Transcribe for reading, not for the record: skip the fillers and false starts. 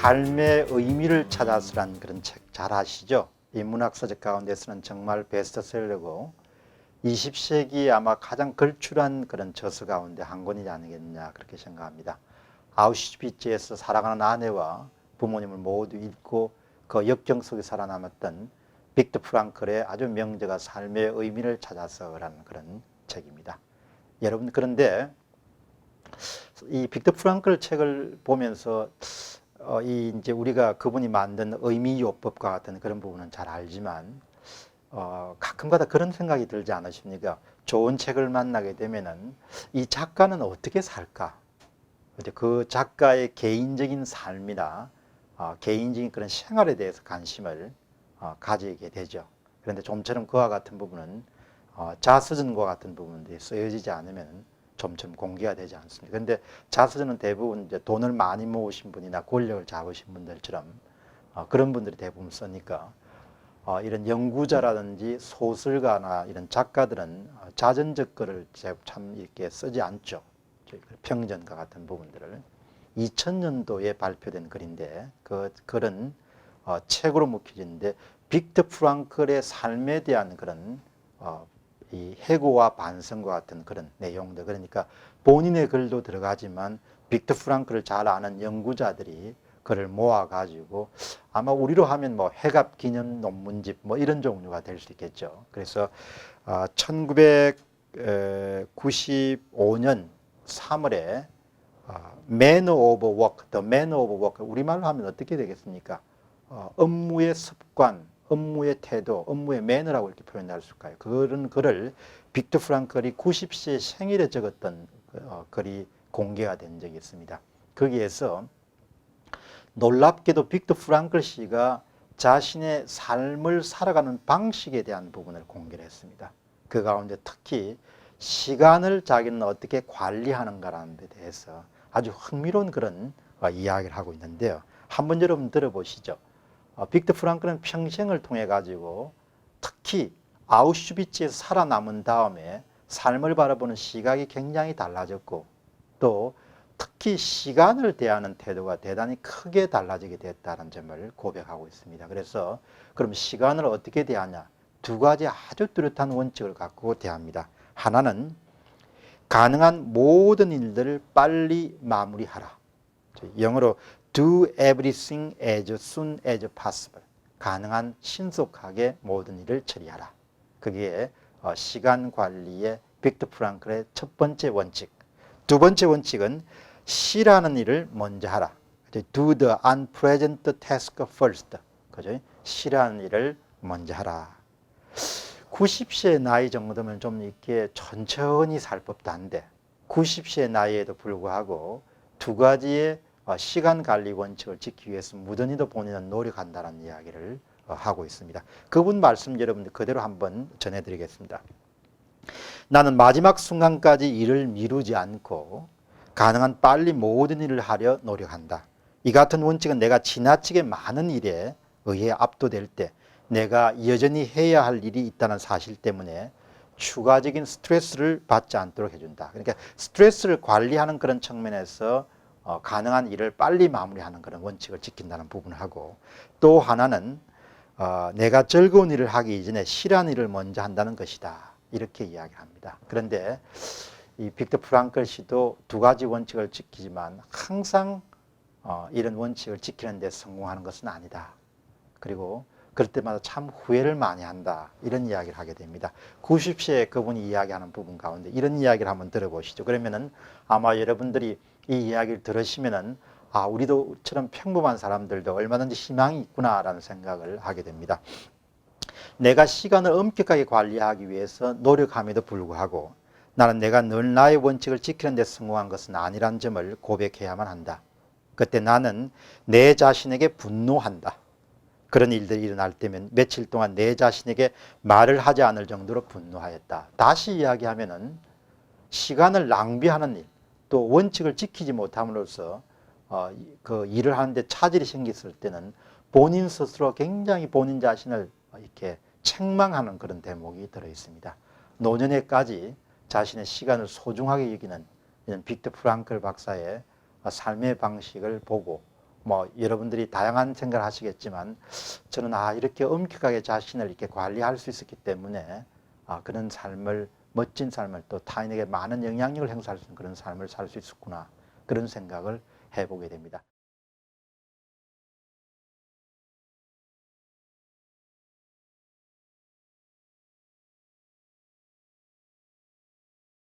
삶의 의미를 찾아서란 그런 책 잘 아시죠? 이 문학서적 가운데서는 정말 베스트셀러고 20세기에 아마 가장 걸출한 그런 저서 가운데 한 권이지 않겠느냐 그렇게 생각합니다. 아우슈비츠에서 살아가는 아내와 부모님을 모두 잃고 그 역경 속에 살아남았던 빅터 프랑클의 아주 명저가 삶의 의미를 찾아서라는 그런 책입니다. 여러분, 그런데 이 빅터 프랑클 책을 보면서 이제 우리가 그분이 만든 의미요법과 같은 그런 부분은 잘 알지만 가끔가다 그런 생각이 들지 않으십니까? 좋은 책을 만나게 되면은 이 작가는 어떻게 살까? 그 작가의 개인적인 삶이나 개인적인 그런 생활에 대해서 관심을 가지게 되죠. 그런데 좀처럼 그와 같은 부분은 자서전과 같은 부분들이 쓰여지지 않으면 점점 공개가 되지 않습니다. 그런데 자서전은 대부분 이제 돈을 많이 모으신 분이나 권력을 잡으신 분들처럼 그런 분들이 대부분 쓰니까 이런 연구자라든지 소설가나 이런 작가들은 자전적 글을 참 이렇게 쓰지 않죠. 평전과 같은 부분들을 2000년도에 발표된 글인데 그 글은 책으로 묵혀지는데 빅터 프랑클의 삶에 대한 그런 이 해고와 반성과 같은 그런 내용들, 그러니까 본인의 글도 들어가지만 빅터 프랑클을 잘 아는 연구자들이 그를 모아가지고 아마 우리로 하면 뭐 해갑 기념 논문집 뭐 이런 종류가 될 수 있겠죠. 그래서 1995년 3월에 Manner of Work, The Manner of Work, 우리말로 하면 어떻게 되겠습니까? 업무의 습관, 업무의 태도, 업무의 매너라고 이렇게 표현할 수 있을까요? 그런 글을 빅터 프랑클이 90세 생일에 적었던 글이 공개가 된 적이 있습니다. 거기에서 놀랍게도 빅터 프랑클 씨가 자신의 삶을 살아가는 방식에 대한 부분을 공개를 했습니다. 그 가운데 특히 시간을 자기는 어떻게 관리하는가라는 데 대해서 아주 흥미로운 그런 이야기를 하고 있는데요. 한번 여러분 들어보시죠. 빅터 프랑클은 평생을 통해 가지고 특히 아우슈비츠에서 살아남은 다음에 삶을 바라보는 시각이 굉장히 달라졌고 또 특히 시간을 대하는 태도가 대단히 크게 달라지게 됐다는 점을 고백하고 있습니다. 그래서 그럼 시간을 어떻게 대하냐? 두 가지 아주 뚜렷한 원칙을 갖고 대합니다. 하나는 가능한 모든 일들을 빨리 마무리하라. 영어로 do everything as soon as possible. 가능한 신속하게 모든 일을 처리하라. 그게 시간 관리의 빅터 프랑클의 첫 번째 원칙. 두 번째 원칙은 시라는 일을 먼저 하라. Do the unpleasant task first. 그죠? 시라는 일을 먼저 하라. 90세의 나이 정도면 좀 이렇게 천천히 살 법도 한데 90세의 나이에도 불구하고 두 가지의 시간 관리 원칙을 지키기 위해서 무던히도 본인은 노력한다는 이야기를 하고 있습니다. 그분 말씀 여러분들 그대로 한번 전해드리겠습니다. 나는 마지막 순간까지 일을 미루지 않고 가능한 빨리 모든 일을 하려 노력한다. 이 같은 원칙은 내가 지나치게 많은 일에 의해 압도될 때 내가 여전히 해야 할 일이 있다는 사실 때문에 추가적인 스트레스를 받지 않도록 해준다. 그러니까 스트레스를 관리하는 그런 측면에서 가능한 일을 빨리 마무리하는 그런 원칙을 지킨다는 부분을 하고 또 하나는 내가 즐거운 일을 하기 이전에 싫어하는 일을 먼저 한다는 것이다. 이렇게 이야기합니다. 그런데 이 빅터 프랑클 씨도 두 가지 원칙을 지키지만 항상 이런 원칙을 지키는 데 성공하는 것은 아니다. 그리고 그럴 때마다 참 후회를 많이 한다. 이런 이야기를 하게 됩니다. 90세에 그분이 이야기하는 부분 가운데 이런 이야기를 한번 들어보시죠. 그러면은 아마 여러분들이 이 이야기를 들으시면은 우리도처럼 평범한 사람들도 얼마든지 희망이 있구나라는 생각을 하게 됩니다. 내가 시간을 엄격하게 관리하기 위해서 노력함에도 불구하고 나는 내가 늘 나의 원칙을 지키는 데 성공한 것은 아니란 점을 고백해야만 한다. 그때 나는 내 자신에게 분노한다. 그런 일들이 일어날 때면 며칠 동안 내 자신에게 말을 하지 않을 정도로 분노하였다. 다시 이야기하면은 시간을 낭비하는 일, 또 원칙을 지키지 못함으로써 그 일을 하는데 차질이 생겼을 때는 본인 스스로 굉장히 본인 자신을 이렇게 책망하는 그런 대목이 들어 있습니다. 노년에까지 자신의 시간을 소중하게 여기는 이런 빅터 프랑클 박사의 삶의 방식을 보고 뭐 여러분들이 다양한 생각을 하시겠지만 저는 이렇게 엄격하게 자신을 이렇게 관리할 수 있었기 때문에 그런 삶을 멋진 삶을 또 타인에게 많은 영향력을 행사할 수 있는 그런 삶을 살 수 있었구나 그런 생각을 해보게 됩니다.